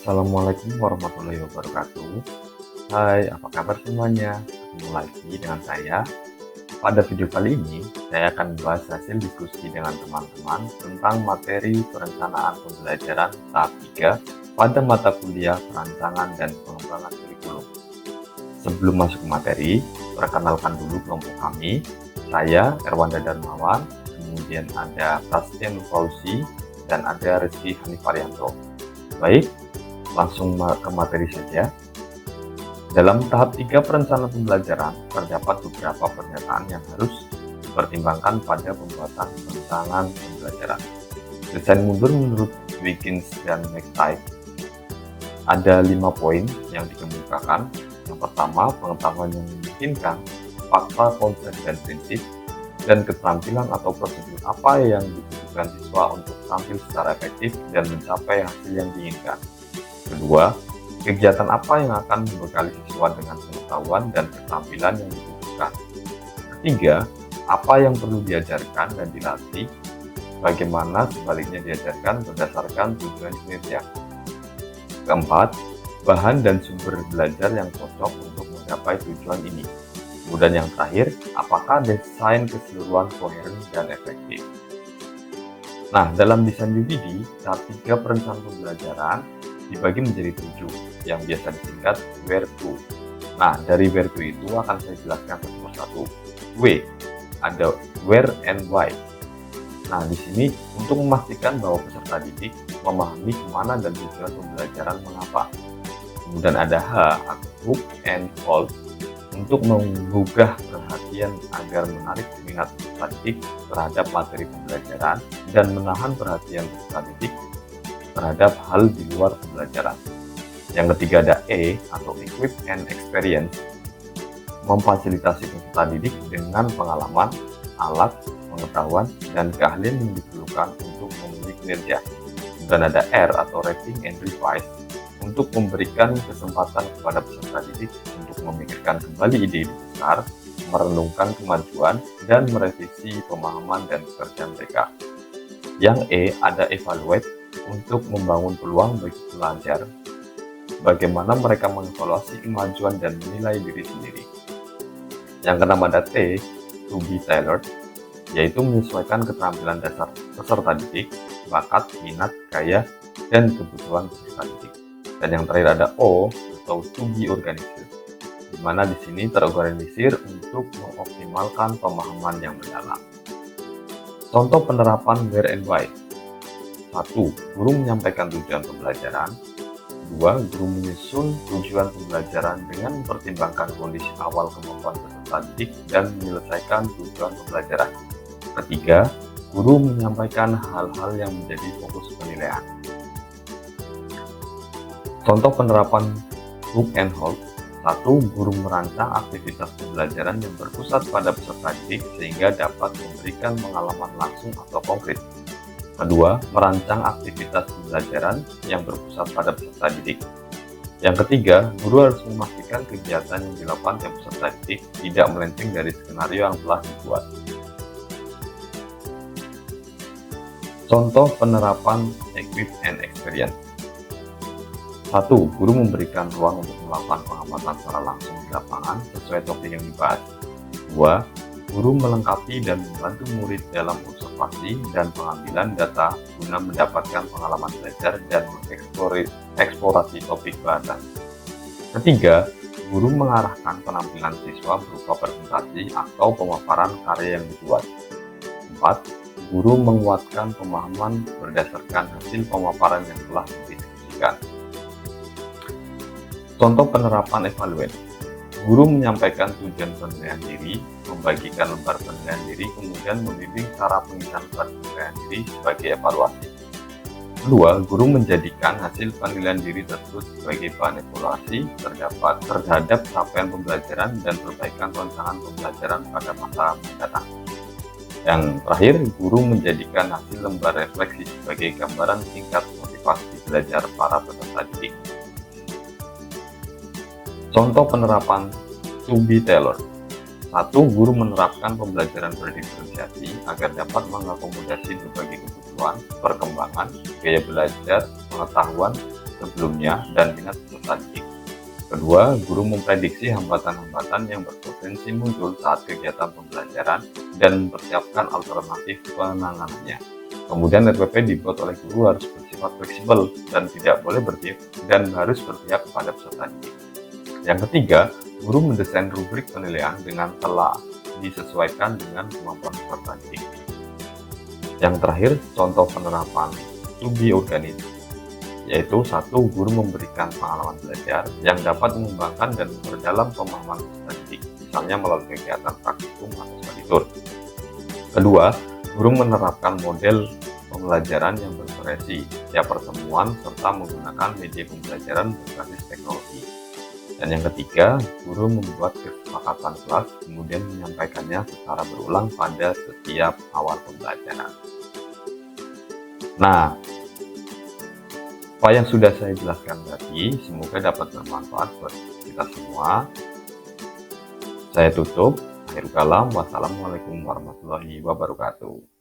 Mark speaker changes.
Speaker 1: Assalamualaikum warahmatullahi wabarakatuh. Hai, apa kabar semuanya? Ketemu lagi dengan saya. Pada video kali ini, saya akan membahas hasil diskusi dengan teman-teman tentang materi perencanaan pembelajaran tahap 3 pada mata kuliah perancangan dan pengembangan kurikulum. Sebelum masuk ke materi, perkenalkan dulu kelompok kami. Saya, Erwanda Darmawan, kemudian ada Prasetya Fauzi, dan ada Rizky Hanifarianto. Baik, langsung ke materi saja. Dalam tahap 3 perencanaan pembelajaran, terdapat beberapa pernyataan yang harus dipertimbangkan pada pembuatan perencanaan pembelajaran. Desain mundur menurut Wiggins dan McTighe, ada 5 poin yang dikemukakan. Yang pertama, pengetahuan yang memungkinkan, fakta, konsep, dan prinsip, dan keterampilan atau prosedur apa yang dibutuhkan siswa untuk tampil secara efektif dan mencapai hasil yang diinginkan. Kedua, kegiatan apa yang akan membekali siswa dengan pengetahuan dan keterampilan yang dibutuhkan. Ketiga, apa yang perlu diajarkan dan dilatih, bagaimana sebaliknya diajarkan berdasarkan tujuan kinerja. Keempat, bahan dan sumber belajar yang cocok untuk menggapai tujuan ini. Kemudian yang terakhir, apakah desain keseluruhan koheren dan efektif. Nah, dalam desain UPD, tahap 3 perencanaan pembelajaran dibagi menjadi 7, yang biasa disingkat where to. Nah, dari where to itu akan saya jelaskan satu persatu. W, ada where and why. Nah, di sini untuk memastikan bahwa peserta didik memahami kemana dan tujuan pembelajaran mengapa. Kemudian ada H, hook and hold, untuk menggugah perhatian agar menarik minat peserta didik terhadap materi pembelajaran dan menahan perhatian peserta didik terhadap hal di luar pembelajaran. Yang ketiga ada E atau equip and experience, memfasilitasi peserta didik dengan pengalaman, alat, pengetahuan, dan keahlian yang diperlukan untuk memenuhi kinerja. Dan ada R atau rating and revise, untuk memberikan kesempatan kepada peserta didik untuk memikirkan kembali ide besar, merenungkan kemajuan, dan merevisi pemahaman dan pekerjaan mereka. Yang E ada evaluate, untuk membangun peluang bagi pelajar, bagaimana mereka mengevaluasi kemajuan dan menilai diri sendiri. Yang keenam ada T, to be tailored, yaitu menyesuaikan keterampilan dasar peserta didik, bakat, minat, gaya, dan kebutuhan peserta didik. Dan yang terakhir ada O atau to be organized, di mana di sini terorganisir untuk mengoptimalkan pemahaman yang mendalam. Contoh penerapan where and why. 1. Guru menyampaikan tujuan pembelajaran. 2. Guru menyusun tujuan pembelajaran dengan mempertimbangkan kondisi awal kemampuan peserta didik dan menyelesaikan tujuan pembelajaran. 3. Guru menyampaikan hal-hal yang menjadi fokus penilaian. Contoh penerapan hook and hold. 1. Guru merancang aktivitas pembelajaran yang berpusat pada peserta didik sehingga dapat memberikan pengalaman langsung atau konkret. 2. Merancang aktivitas pembelajaran yang berpusat pada peserta didik. Yang ketiga, guru harus memastikan kegiatan yang dilakukan oleh peserta didik tidak melenceng dari skenario yang telah dibuat. Contoh penerapan equip and experience. 1. Guru memberikan ruang untuk melakukan pengamatan secara langsung di lapangan sesuai topik yang dibahas. 2. Guru melengkapi dan membantu murid dalam observasi dan pengambilan data guna mendapatkan pengalaman belajar dan mengeksplorasi topik bahasan. 3. Guru mengarahkan penampilan siswa berupa presentasi atau pemaparan karya yang dibuat. 4. Guru menguatkan pemahaman berdasarkan hasil pemaparan yang telah didiskusikan. Contoh penerapan evaluate. Guru menyampaikan tujuan penilaian diri, membagikan lembar penilaian diri, kemudian membimbing cara pengisian lembar penilaian diri sebagai evaluasi. 2. Guru menjadikan hasil penilaian diri tersebut sebagai bahan evaluasi terhadap capaian pembelajaran dan perbaikan rancangan pembelajaran pada masa mendatang. Yang terakhir, guru menjadikan hasil lembar refleksi sebagai gambaran tingkat motivasi belajar para peserta didik. Contoh penerapan to be tailored. 1. Guru menerapkan pembelajaran berdiferensiasi agar dapat mengakomodasi berbagai kebutuhan, perkembangan, gaya belajar, pengetahuan, sebelumnya dan minat peserta didik. Kedua, guru memprediksi hambatan-hambatan yang berpotensi muncul saat kegiatan pembelajaran dan mempersiapkan alternatif penanganannya. Kemudian RPP dibuat oleh guru harus bersifat fleksibel dan tidak boleh harus berpihak kepada peserta didik. Yang ketiga, guru mendesain rubrik penilaian dengan telah disesuaikan dengan kemampuan peserta didik. Yang terakhir, contoh penerapan to be organized, yaitu satu, guru memberikan pengalaman belajar yang dapat mengembangkan dan memperdalam pemahaman peserta didik, misalnya melalui kegiatan praktikum atau study tour. Kedua, guru menerapkan model pembelajaran yang bervariasi setiap pertemuan serta menggunakan media pembelajaran berbasis teknologi. Dan yang ketiga, guru membuat kesepakatan kelas kemudian menyampaikannya secara berulang pada setiap awal pembelajaran. Nah, apa yang sudah saya jelaskan tadi semoga dapat bermanfaat buat kita semua. Saya tutup. Akhirul kalam. Wassalamualaikum warahmatullahi wabarakatuh.